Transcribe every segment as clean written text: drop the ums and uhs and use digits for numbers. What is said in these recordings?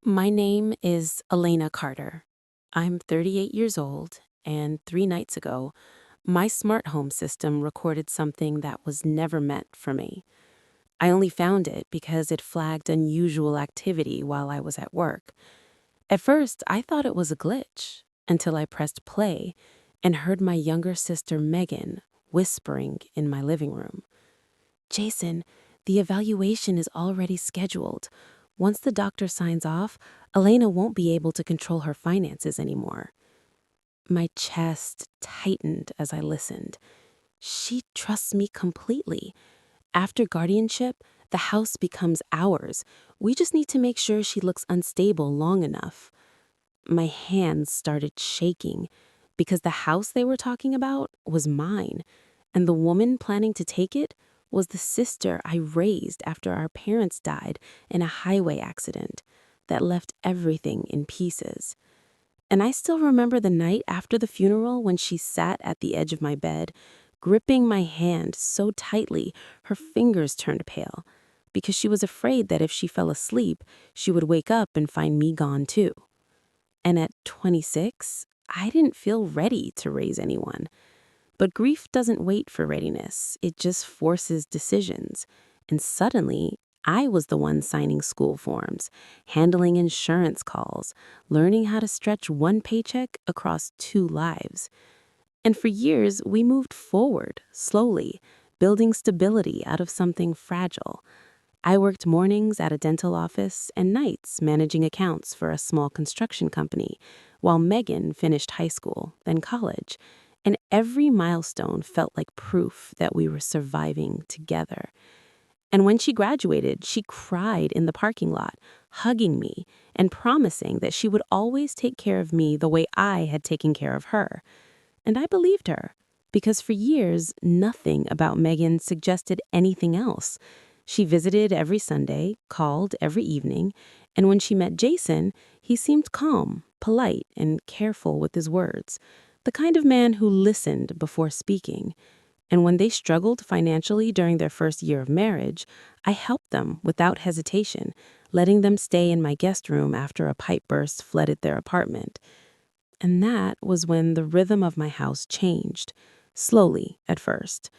My name is Elena Carter. I'm 38 years old, and 3 nights ago, my smart home system recorded something that was never meant for me. I only found it because it flagged unusual activity while I was at work. At first, I thought it was a glitch until I pressed play and heard my younger sister Megan whispering in my living room. Jason, the evaluation is already scheduled. Once the doctor signs off, Elena won't be able to control her finances anymore. My chest tightened as I listened. She trusts me completely. After guardianship, the house becomes ours. We just need to make sure she looks unstable long enough. My hands started shaking because the house they were talking about was mine, and the woman planning to take it was the sister I raised after our parents died in a highway accident that left everything in pieces. And I still remember the night after the funeral when she sat at the edge of my bed, gripping my hand so tightly her fingers turned pale, because she was afraid that if she fell asleep, she would wake up and find me gone too. And at 26, I didn't feel ready to raise anyone. But grief doesn't wait for readiness, it just forces decisions. And suddenly, I was the one signing school forms, handling insurance calls, learning how to stretch one paycheck across two lives. And for years, we moved forward, slowly, building stability out of something fragile. I worked mornings at a dental office and nights managing accounts for a small construction company, while Megan finished high school, then college, and every milestone felt like proof that we were surviving together. And when she graduated, she cried in the parking lot, hugging me and promising that she would always take care of me the way I had taken care of her. And I believed her, because for years, nothing about Megan suggested anything else. She visited every Sunday, called every evening, and when she met Jason, he seemed calm, polite, and careful with his words, the kind of man who listened before speaking. And when they struggled financially during their first year of marriage, I helped them without hesitation, letting them stay in my guest room after a pipe burst flooded their apartment. And that was when the rhythm of my house changed, slowly at first.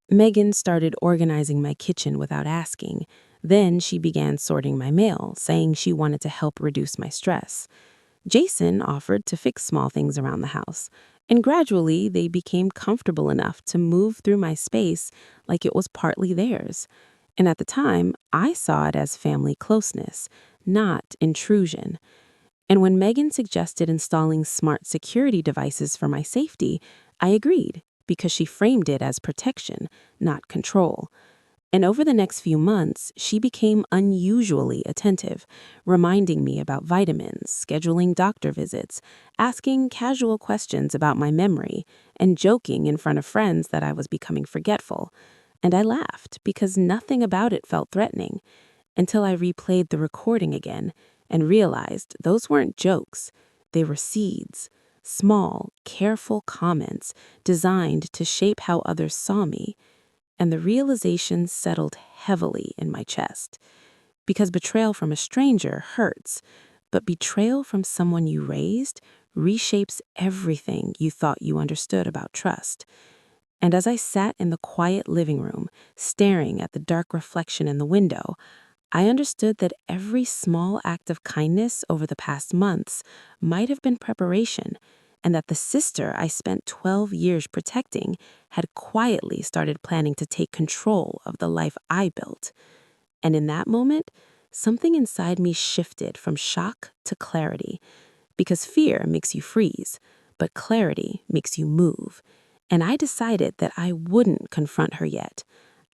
Megan started organizing my kitchen without asking. Then she began sorting my mail, saying she wanted to help reduce my stress. Jason offered to fix small things around the house, and gradually they became comfortable enough to move through my space like it was partly theirs. And at the time, I saw it as family closeness, not intrusion. And when Megan suggested installing smart security devices for my safety, I agreed because she framed it as protection, not control. And over the next few months, she became unusually attentive, reminding me about vitamins, scheduling doctor visits, asking casual questions about my memory, and joking in front of friends that I was becoming forgetful. And I laughed because nothing about it felt threatening until I replayed the recording again and realized those weren't jokes. They were seeds, small, careful comments designed to shape how others saw me. And the realization settled heavily in my chest. Because betrayal from a stranger hurts, but betrayal from someone you raised reshapes everything you thought you understood about trust. And as I sat in the quiet living room, staring at the dark reflection in the window, I understood that every small act of kindness over the past months might have been preparation, and that the sister I spent 12 years protecting had quietly started planning to take control of the life I built. And in that moment, something inside me shifted from shock to clarity, because fear makes you freeze, but clarity makes you move. And I decided that I wouldn't confront her yet.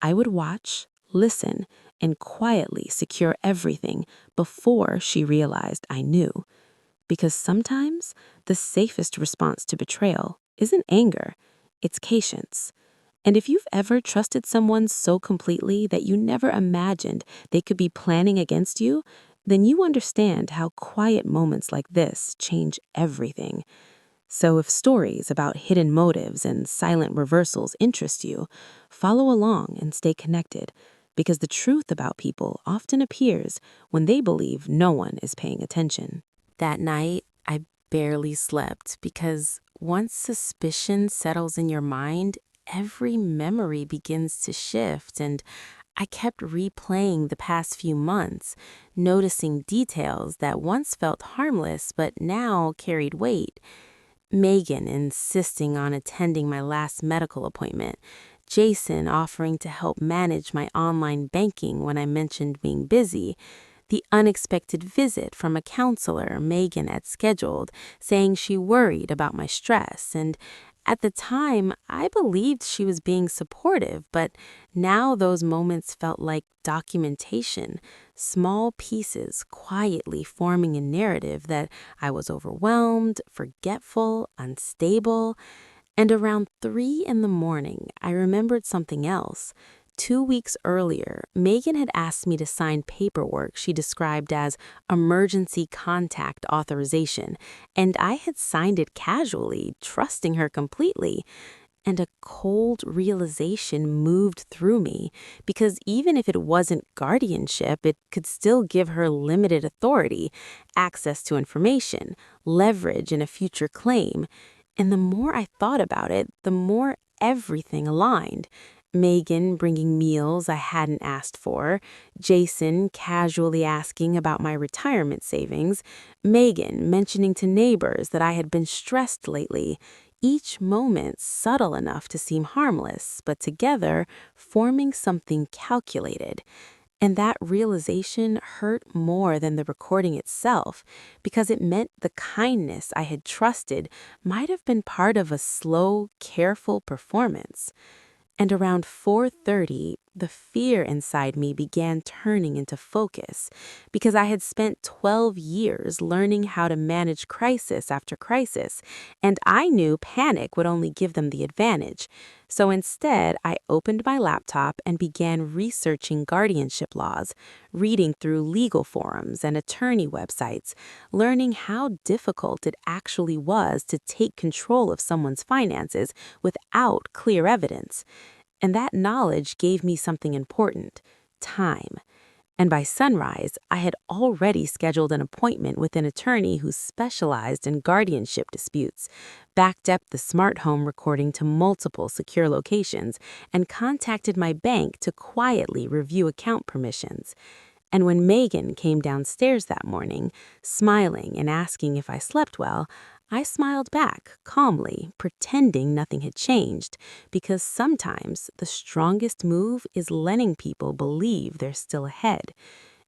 I would watch, listen, and quietly secure everything before she realized I knew. Because sometimes the safest response to betrayal isn't anger, it's patience. And if you've ever trusted someone so completely that you never imagined they could be planning against you, then you understand how quiet moments like this change everything. So if stories about hidden motives and silent reversals interest you, follow along and stay connected, because the truth about people often appears when they believe no one is paying attention. That night, I barely slept because once suspicion settles in your mind, every memory begins to shift, and I kept replaying the past few months, noticing details that once felt harmless but now carried weight. Megan insisting on attending my last medical appointment, Jason offering to help manage my online banking when I mentioned being busy, the unexpected visit from a counselor Megan had scheduled, saying she worried about my stress. And at the time, I believed she was being supportive, but now those moments felt like documentation, small pieces quietly forming a narrative that I was overwhelmed, forgetful, unstable. And around 3 in the morning, I remembered something else. 2 weeks earlier, Megan had asked me to sign paperwork she described as emergency contact authorization, and I had signed it casually, trusting her completely. And a cold realization moved through me, because even if it wasn't guardianship, it could still give her limited authority, access to information, leverage in a future claim. And the more I thought about it, the more everything aligned. Megan bringing meals I hadn't asked for, Jason casually asking about my retirement savings, Megan mentioning to neighbors that I had been stressed lately. Each moment subtle enough to seem harmless, but together forming something calculated. And that realization hurt more than the recording itself, because it meant the kindness I had trusted might have been part of a slow, careful performance. And around 4:30, the fear inside me began turning into focus, because I had spent 12 years learning how to manage crisis after crisis, and I knew panic would only give them the advantage. So instead, I opened my laptop and began researching guardianship laws, reading through legal forums and attorney websites, learning how difficult it actually was to take control of someone's finances without clear evidence. And that knowledge gave me something important: time. And by sunrise, I had already scheduled an appointment with an attorney who specialized in guardianship disputes, backed up the smart home recording to multiple secure locations, and contacted my bank to quietly review account permissions. And when Megan came downstairs that morning, smiling and asking if I slept well, I smiled back calmly, pretending nothing had changed, because sometimes the strongest move is letting people believe they're still ahead.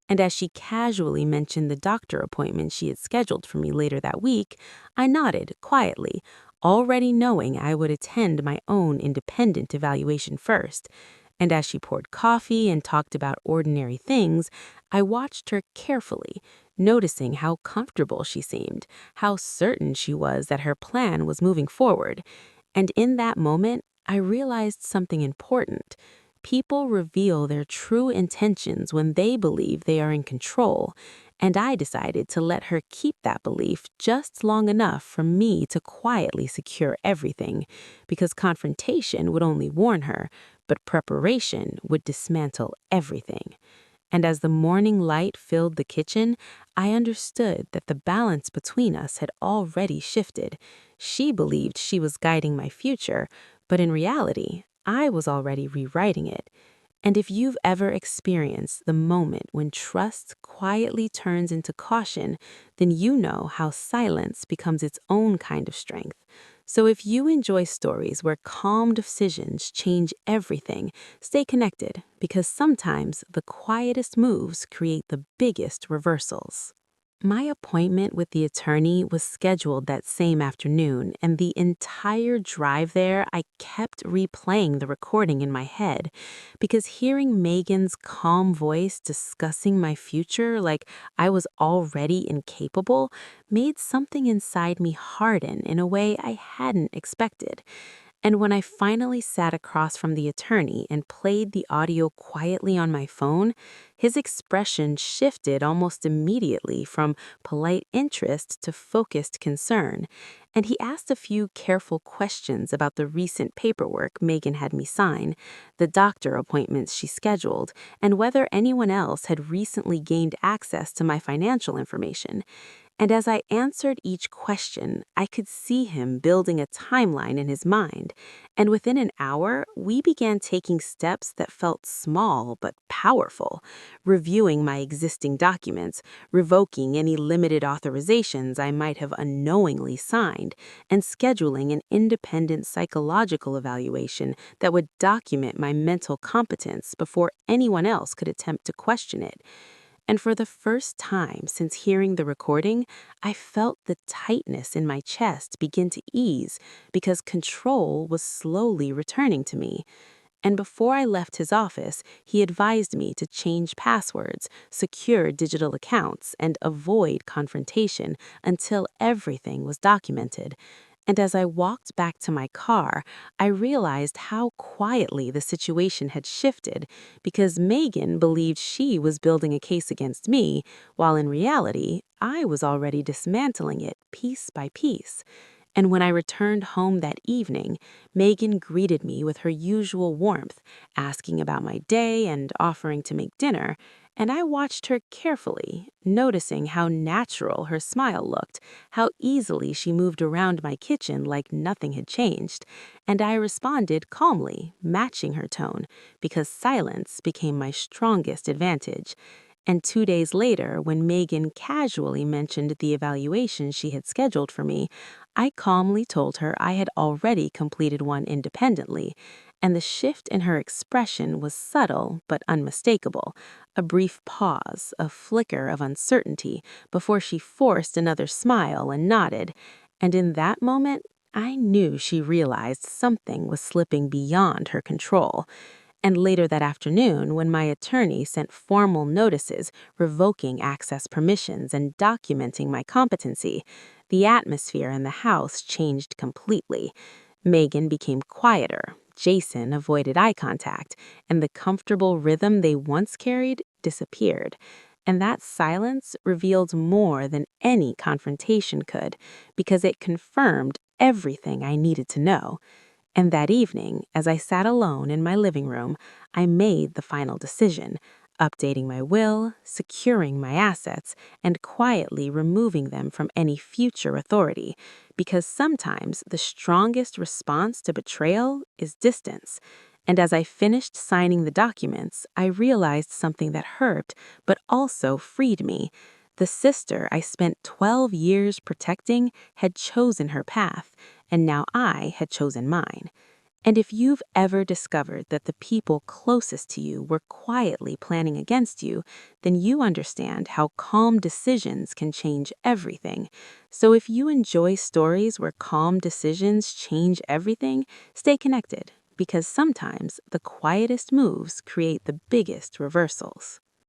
And as she casually mentioned the doctor appointment she had scheduled for me later that week, I nodded quietly, already knowing I would attend my own independent evaluation first. And as she poured coffee and talked about ordinary things, I watched her carefully, noticing how comfortable she seemed, how certain she was that her plan was moving forward. And in that moment, I realized something important. People reveal their true intentions when they believe they are in control, and I decided to let her keep that belief just long enough for me to quietly secure everything, because confrontation would only warn her, but preparation would dismantle everything. And as the morning light filled the kitchen, I understood that the balance between us had already shifted. She believed she was guiding my future, but in reality, I was already rewriting it. And if you've ever experienced the moment when trust quietly turns into caution, then you know how silence becomes its own kind of strength. So if you enjoy stories where calm decisions change everything, stay connected, because sometimes the quietest moves create the biggest reversals. My appointment with the attorney was scheduled that same afternoon, and the entire drive there, I kept replaying the recording in my head, because hearing Megan's calm voice discussing my future like I was already incapable made something inside me harden in a way I hadn't expected. And when I finally sat across from the attorney and played the audio quietly on my phone, his expression shifted almost immediately from polite interest to focused concern. And he asked a few careful questions about the recent paperwork Megan had me sign, the doctor appointments she scheduled, and whether anyone else had recently gained access to my financial information. And as I answered each question, I could see him building a timeline in his mind. And within an hour, we began taking steps that felt small but powerful, reviewing my existing documents, revoking any limited authorizations I might have unknowingly signed, and scheduling an independent psychological evaluation that would document my mental competence before anyone else could attempt to question it. And for the first time since hearing the recording, I felt the tightness in my chest begin to ease because control was slowly returning to me. And before I left his office, he advised me to change passwords, secure digital accounts, and avoid confrontation until everything was documented. And as I walked back to my car, I realized how quietly the situation had shifted because Megan believed she was building a case against me, while in reality, I was already dismantling it piece by piece. And when I returned home that evening, Megan greeted me with her usual warmth, asking about my day and offering to make dinner, and I watched her carefully, noticing how natural her smile looked, how easily she moved around my kitchen like nothing had changed, and I responded calmly, matching her tone, because silence became my strongest advantage. And 2 days later, when Megan casually mentioned the evaluation she had scheduled for me, I calmly told her I had already completed one independently, and the shift in her expression was subtle but unmistakable. A brief pause, a flicker of uncertainty, before she forced another smile and nodded. And in that moment, I knew she realized something was slipping beyond her control. And later that afternoon, when my attorney sent formal notices revoking access permissions and documenting my competency, the atmosphere in the house changed completely. Megan became quieter, Jason avoided eye contact, and the comfortable rhythm they once carried disappeared. And that silence revealed more than any confrontation could, because it confirmed everything I needed to know. And that evening, as I sat alone in my living room, I made the final decision, updating my will, securing my assets, and quietly removing them from any future authority, because sometimes the strongest response to betrayal is distance. And as I finished signing the documents, I realized something that hurt, but also freed me. The sister I spent 12 years protecting had chosen her path, and now I had chosen mine. And if you've ever discovered that the people closest to you were quietly planning against you, then you understand how calm decisions can change everything. So if you enjoy stories where calm decisions change everything, stay connected, because sometimes the quietest moves create the biggest reversals.